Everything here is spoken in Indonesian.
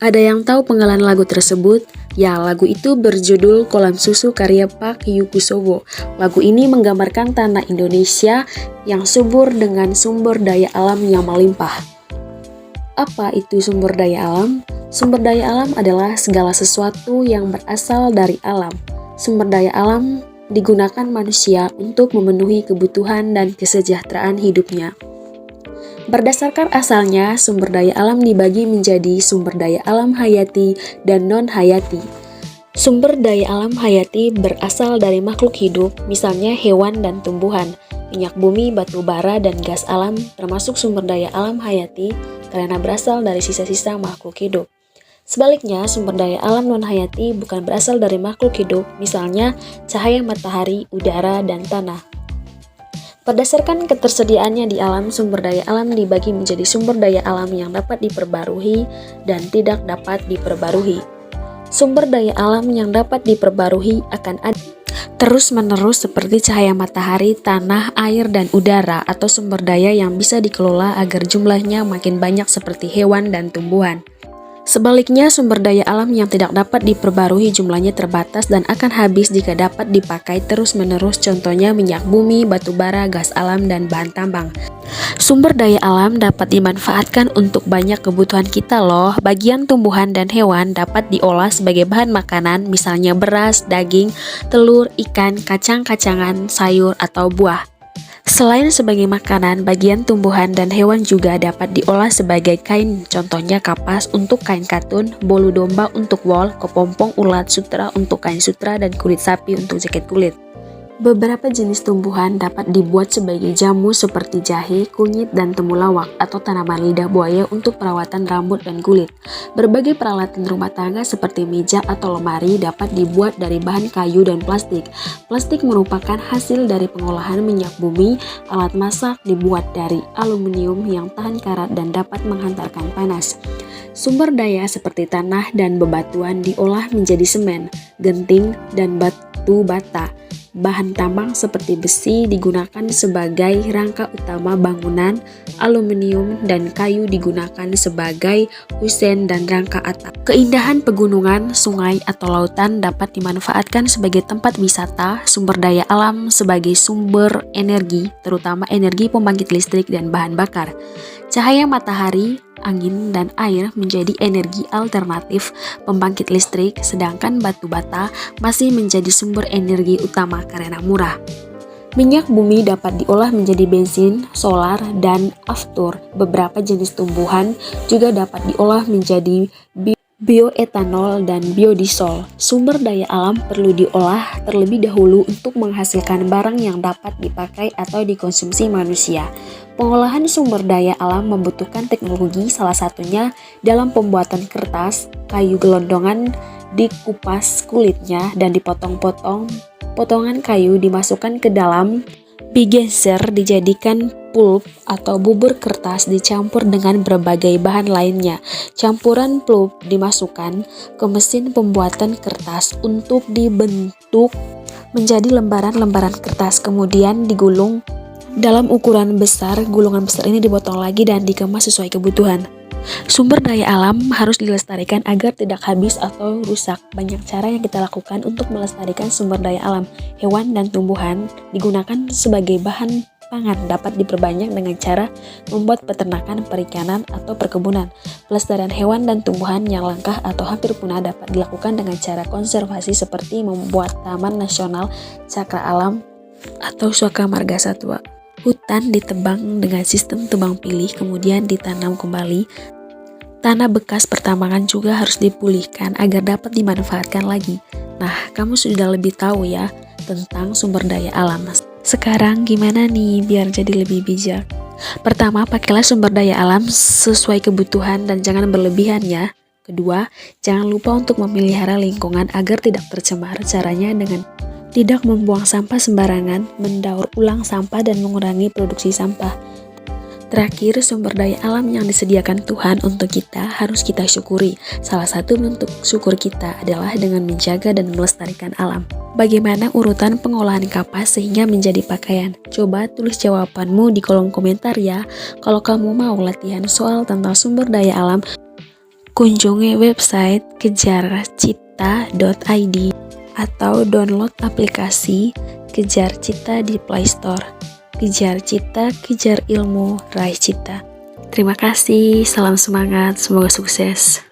Ada yang tahu penggalan lagu tersebut? Ya, lagu itu berjudul Kolam Susu karya Pak Yukusowo. Lagu ini menggambarkan tanah Indonesia yang subur dengan sumber daya alam yang melimpah. Apa itu sumber daya alam? Sumber daya alam adalah segala sesuatu yang berasal dari alam. Sumber daya alam digunakan manusia untuk memenuhi kebutuhan dan kesejahteraan hidupnya. Berdasarkan asalnya, sumber daya alam dibagi menjadi sumber daya alam hayati dan non-hayati. Sumber daya alam hayati berasal dari makhluk hidup, misalnya hewan dan tumbuhan. Minyak bumi, batu bara, dan gas alam termasuk sumber daya alam hayati karena berasal dari sisa-sisa makhluk hidup. Sebaliknya, sumber daya alam non-hayati bukan berasal dari makhluk hidup, misalnya cahaya matahari, udara, dan tanah. Berdasarkan ketersediaannya di alam, sumber daya alam dibagi menjadi sumber daya alam yang dapat diperbarui dan tidak dapat diperbarui. Sumber daya alam yang dapat diperbarui akan ada terus-menerus seperti cahaya matahari, tanah, air, dan udara, atau sumber daya yang bisa dikelola agar jumlahnya makin banyak seperti hewan dan tumbuhan. Sebaliknya, sumber daya alam yang tidak dapat diperbarui jumlahnya terbatas dan akan habis jika dapat dipakai terus-menerus, contohnya minyak bumi, batu bara, gas alam, dan bahan tambang. Sumber daya alam dapat dimanfaatkan untuk banyak kebutuhan kita loh. Bagian tumbuhan dan hewan dapat diolah sebagai bahan makanan, misalnya beras, daging, telur, ikan, kacang-kacangan, sayur, atau buah. Selain sebagai makanan, bagian tumbuhan dan hewan juga dapat diolah sebagai kain, contohnya kapas untuk kain katun, bolu domba untuk wol, kepompong ulat sutra untuk kain sutra, dan kulit sapi untuk jaket kulit. Beberapa jenis tumbuhan dapat dibuat sebagai jamu seperti jahe, kunyit, dan temulawak atau tanaman lidah buaya untuk perawatan rambut dan kulit. Berbagai peralatan rumah tangga seperti meja atau lemari dapat dibuat dari bahan kayu dan plastik. Plastik merupakan hasil dari pengolahan minyak bumi. Alat masak dibuat dari aluminium yang tahan karat dan dapat menghantarkan panas. Sumber daya seperti tanah dan bebatuan diolah menjadi semen, genting, dan batu bata. Bahan tambang seperti besi digunakan sebagai rangka utama bangunan, aluminium dan kayu digunakan sebagai kusen dan rangka atap. Keindahan pegunungan, sungai, atau lautan dapat dimanfaatkan sebagai tempat wisata, sumber daya alam sebagai sumber energi, terutama energi pembangkit listrik dan bahan bakar. Cahaya matahari, angin, dan air menjadi energi alternatif pembangkit listrik, sedangkan batu bata masih menjadi sumber energi utama karena murah. Minyak bumi dapat diolah menjadi bensin, solar, dan aftur. Beberapa jenis tumbuhan juga dapat diolah menjadi bioetanol dan biodiesel. Sumber daya alam perlu diolah terlebih dahulu untuk menghasilkan barang yang dapat dipakai atau dikonsumsi manusia. Pengolahan sumber daya alam membutuhkan teknologi, salah satunya dalam pembuatan kertas. Kayu gelondongan dikupas kulitnya dan dipotong-potong. Potongan kayu dimasukkan ke dalam bigenser, dijadikan pulp atau bubur kertas dicampur dengan berbagai bahan lainnya. Campuran pulp dimasukkan ke mesin pembuatan kertas untuk dibentuk menjadi lembaran-lembaran kertas, kemudian digulung dalam ukuran besar. Gulungan besar ini dipotong lagi dan dikemas sesuai kebutuhan. Sumber daya alam harus dilestarikan agar tidak habis atau rusak. Banyak cara yang kita lakukan untuk melestarikan sumber daya alam. Hewan dan tumbuhan digunakan sebagai bahan pangan dapat diperbanyak dengan cara membuat peternakan, perikanan, atau perkebunan. Pelestarian hewan dan tumbuhan yang langka atau hampir punah dapat dilakukan dengan cara konservasi seperti membuat Taman Nasional Cakra Alam atau Suaka Marga Satwa. Hutan ditebang dengan sistem tebang pilih kemudian ditanam kembali. Tanah bekas pertambangan juga harus dipulihkan agar dapat dimanfaatkan lagi. Nah, kamu sudah lebih tahu ya tentang sumber daya alam. Sekarang gimana nih biar jadi lebih bijak? Pertama, pakailah sumber daya alam sesuai kebutuhan dan jangan berlebihan ya. Kedua, jangan lupa untuk memelihara lingkungan agar tidak tercemar. Caranya dengan tidak membuang sampah sembarangan, mendaur ulang sampah, dan mengurangi produksi sampah. Terakhir, sumber daya alam yang disediakan Tuhan untuk kita harus kita syukuri. Salah satu bentuk syukur kita adalah dengan menjaga dan melestarikan alam. Bagaimana urutan pengolahan kapas sehingga menjadi pakaian? Coba tulis jawabanmu di kolom komentar ya. Kalau kamu mau latihan soal tentang sumber daya alam, kunjungi website kejarcita.id atau download aplikasi Kejar Cita di Play Store. Kejar Cita, kejar ilmu, raih cita. Terima kasih, salam semangat, semoga sukses.